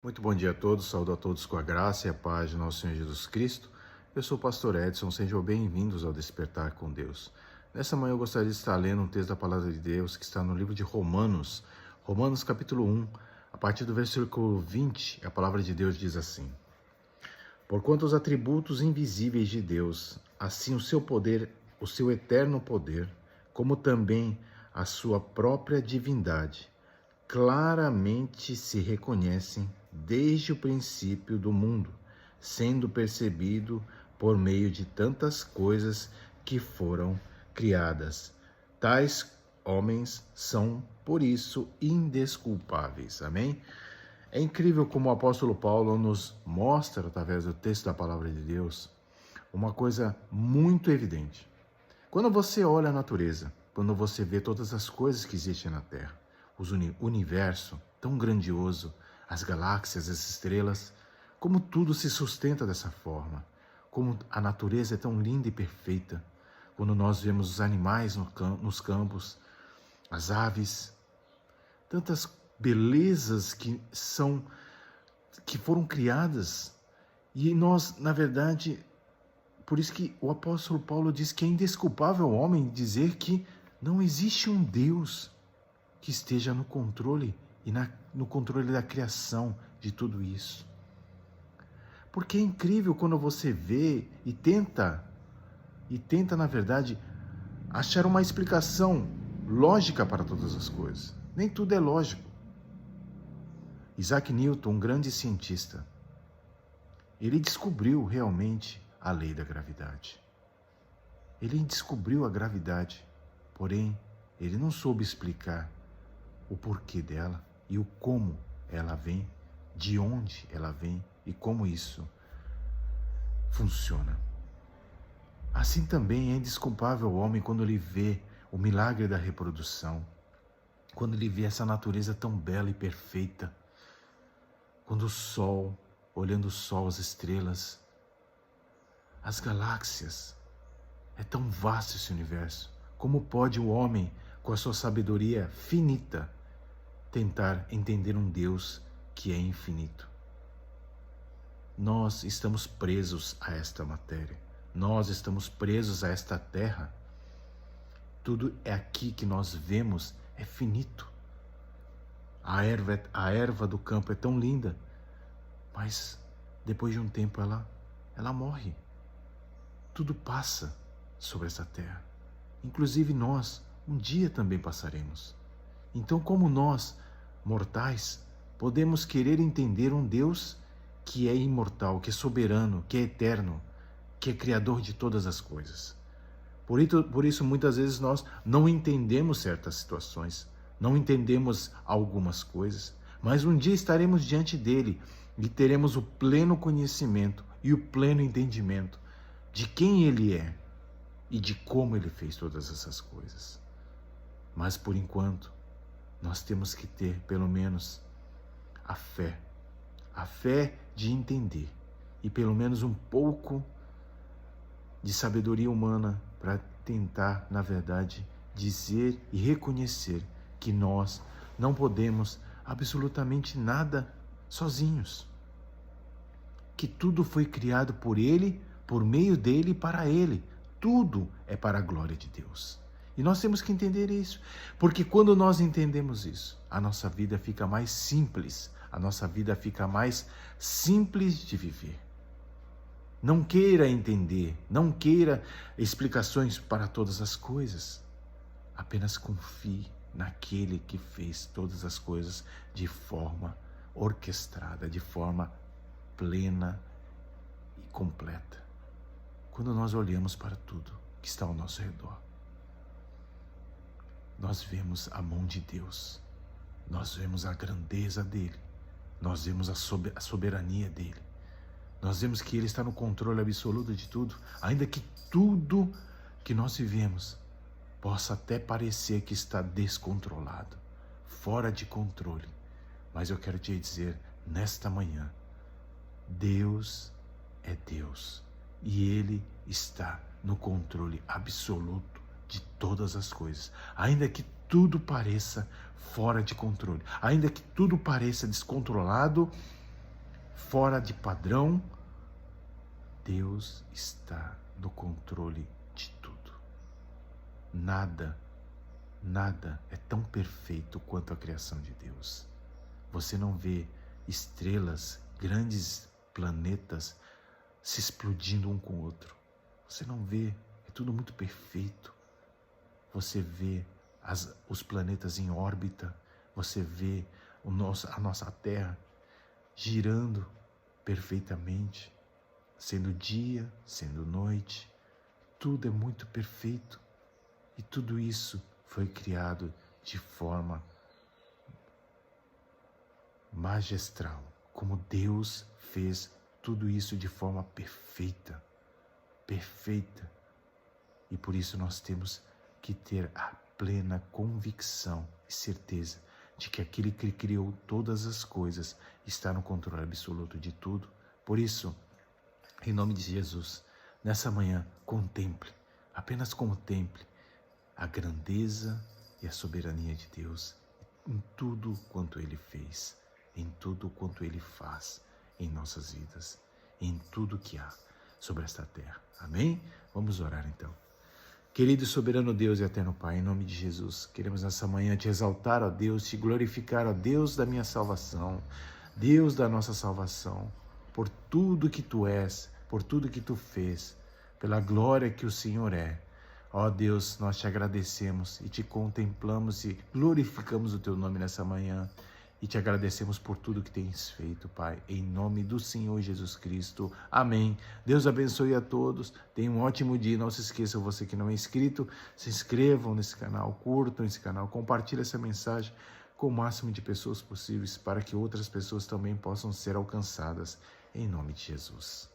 Muito bom dia a todos, saúdo a todos com a graça e a paz de nosso Senhor Jesus Cristo. Eu sou o pastor Edson, sejam bem-vindos ao Despertar com Deus. Nessa manhã eu gostaria de estar lendo um texto da Palavra de Deus que está no livro de Romanos, Romanos capítulo 1, a partir do versículo 20, a Palavra de Deus diz assim: Porquanto os atributos invisíveis de Deus, assim o seu poder, o seu eterno poder, como também a sua própria divindade, claramente se reconhecem desde o princípio do mundo, sendo percebido por meio de tantas coisas que foram criadas. Tais homens são, por isso, indesculpáveis. Amém? É incrível como o apóstolo Paulo nos mostra, através do texto da palavra de Deus, uma coisa muito evidente. Quando você olha a natureza, quando você vê todas as coisas que existem na Terra, o universo tão grandioso, as galáxias, as estrelas, como tudo se sustenta dessa forma, como a natureza é tão linda e perfeita, quando nós vemos os animais nos campos, as aves, tantas belezas que foram criadas, e nós, na verdade, por isso que o apóstolo Paulo diz que é indesculpável o homem dizer que não existe um Deus que esteja no controle no controle da criação de tudo isso. Porque é incrível quando você vê e tenta, na verdade, achar uma explicação lógica para todas as coisas. Nem tudo é lógico. Isaac Newton, um grande cientista, ele descobriu realmente a lei da gravidade. Ele descobriu a gravidade, porém, ele não soube explicar o porquê dela e o como ela vem, de onde ela vem e como isso funciona. Assim também é indesculpável o homem quando ele vê o milagre da reprodução, quando ele vê essa natureza tão bela e perfeita, quando o sol, olhando o sol, as estrelas, as galáxias, é tão vasto esse universo. Como pode o homem, com a sua sabedoria finita, tentar entender um Deus que é infinito? Nós estamos presos a esta matéria. Nós estamos presos a esta terra. Tudo é aqui que nós vemos é finito. A erva do campo é tão linda, mas depois de um tempo ela morre. Tudo passa sobre essa terra. Inclusive nós, um dia também passaremos. Então, como nós, mortais, podemos querer entender um Deus que é imortal, que é soberano, que é eterno, que é criador de todas as coisas? Por isso, muitas vezes nós não entendemos certas situações, não entendemos algumas coisas, mas um dia estaremos diante dele e teremos o pleno conhecimento e o pleno entendimento de quem ele é e de como ele fez todas essas coisas. Mas por enquanto, nós temos que ter pelo menos a fé de entender e pelo menos um pouco de sabedoria humana para tentar, na verdade, dizer e reconhecer que nós não podemos absolutamente nada sozinhos. Que tudo foi criado por ele, por meio dele e para ele. Tudo é para a glória de Deus. E nós temos que entender isso, porque quando nós entendemos isso, a nossa vida fica mais simples, a nossa vida fica mais simples de viver. Não queira entender, não queira explicações para todas as coisas. Apenas confie naquele que fez todas as coisas de forma orquestrada, de forma plena e completa. Quando nós olhamos para tudo que está ao nosso redor, nós vemos a mão de Deus, nós vemos a grandeza dele, nós vemos a soberania dele, nós vemos que ele está no controle absoluto de tudo, ainda que tudo que nós vivemos possa até parecer que está descontrolado, fora de controle. Mas eu quero te dizer, nesta manhã, Deus é Deus e ele está no controle absoluto de todas as coisas, ainda que tudo pareça fora de controle, ainda que tudo pareça descontrolado, fora de padrão, Deus está no controle de tudo. Nada é tão perfeito quanto a criação de Deus. Você não vê estrelas, grandes planetas se explodindo um com o outro. Você não vê, é tudo muito perfeito. Você vê os planetas em órbita, você vê a nossa Terra girando perfeitamente, sendo dia, sendo noite. Tudo é muito perfeito e tudo isso foi criado de forma magistral, como Deus fez tudo isso de forma perfeita, perfeita. E por isso nós temos que ter a plena convicção e certeza de que aquele que criou todas as coisas está no controle absoluto de tudo. Por isso, em nome de Jesus, nessa manhã, contemple, apenas contemple a grandeza e a soberania de Deus em tudo quanto Ele fez, em tudo quanto Ele faz em nossas vidas, em tudo que há sobre esta terra. Amém? Vamos orar então. Querido e soberano Deus e eterno Pai, em nome de Jesus, queremos nessa manhã te exaltar, ó Deus, te glorificar, ó Deus da minha salvação, Deus da nossa salvação, por tudo que Tu és, por tudo que Tu fez, pela glória que o Senhor é. Ó Deus, nós te agradecemos e te contemplamos e glorificamos o Teu nome nessa manhã e te agradecemos por tudo que tens feito, Pai, em nome do Senhor Jesus Cristo. Amém. Deus abençoe a todos. Tenha um ótimo dia. Não se esqueça, você que não é inscrito, se inscrevam nesse canal, curtam esse canal, compartilhem essa mensagem com o máximo de pessoas possíveis para que outras pessoas também possam ser alcançadas, em nome de Jesus.